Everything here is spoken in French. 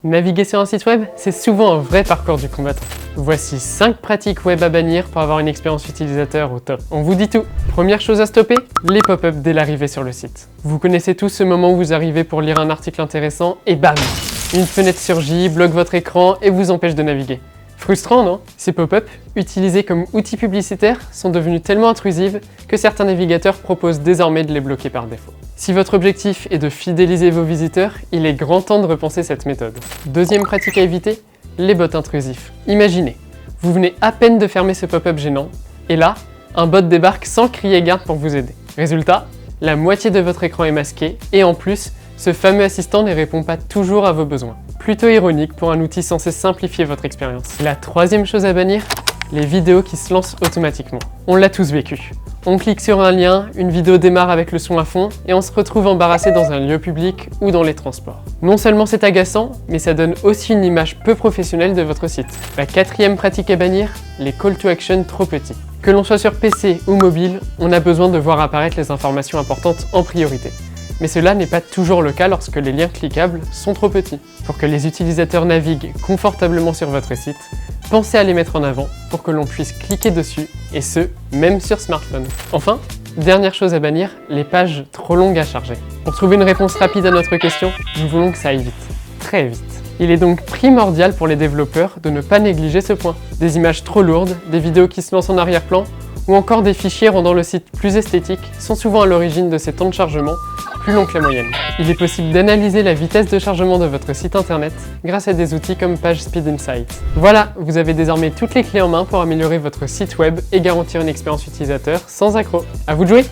Naviguer sur un site web, c'est souvent un vrai parcours du combattant. Voici 5 pratiques web à bannir pour avoir une expérience utilisateur au top. On vous dit tout. Première chose à stopper, les pop-up dès l'arrivée sur le site. Vous connaissez tous ce moment où vous arrivez pour lire un article intéressant et bam! Une fenêtre surgit, bloque votre écran et vous empêche de naviguer. Frustrant, non? Ces pop-up, utilisés comme outils publicitaires, sont devenus tellement intrusives que certains navigateurs proposent désormais de les bloquer par défaut. Si votre objectif est de fidéliser vos visiteurs, il est grand temps de repenser cette méthode. Deuxième pratique à éviter, les bots intrusifs. Imaginez, vous venez à peine de fermer ce pop-up gênant, et là, un bot débarque sans crier garde pour vous aider. Résultat, la moitié de votre écran est masqué, et en plus, ce fameux assistant ne répond pas toujours à vos besoins. Plutôt ironique pour un outil censé simplifier votre expérience. La troisième chose à bannir, les vidéos qui se lancent automatiquement. On l'a tous vécu. On clique sur un lien, une vidéo démarre avec le son à fond et on se retrouve embarrassé dans un lieu public ou dans les transports. Non seulement c'est agaçant, mais ça donne aussi une image peu professionnelle de votre site. La quatrième pratique à bannir, les call to action trop petits. Que l'on soit sur PC ou mobile, on a besoin de voir apparaître les informations importantes en priorité. Mais cela n'est pas toujours le cas lorsque les liens cliquables sont trop petits. Pour que les utilisateurs naviguent confortablement sur votre site, pensez à les mettre en avant pour que l'on puisse cliquer dessus, et ce, même sur smartphone. Enfin, dernière chose à bannir, les pages trop longues à charger. Pour trouver une réponse rapide à notre question, nous voulons que ça aille vite, très vite. Il est donc primordial pour les développeurs de ne pas négliger ce point. Des images trop lourdes, des vidéos qui se lancent en arrière-plan, ou encore des fichiers rendant le site plus esthétique sont souvent à l'origine de ces temps de chargement plus longs que la moyenne. Il est possible d'analyser la vitesse de chargement de votre site internet grâce à des outils comme PageSpeed Insight. Voilà, vous avez désormais toutes les clés en main pour améliorer votre site web et garantir une expérience utilisateur sans accroc. À vous de jouer!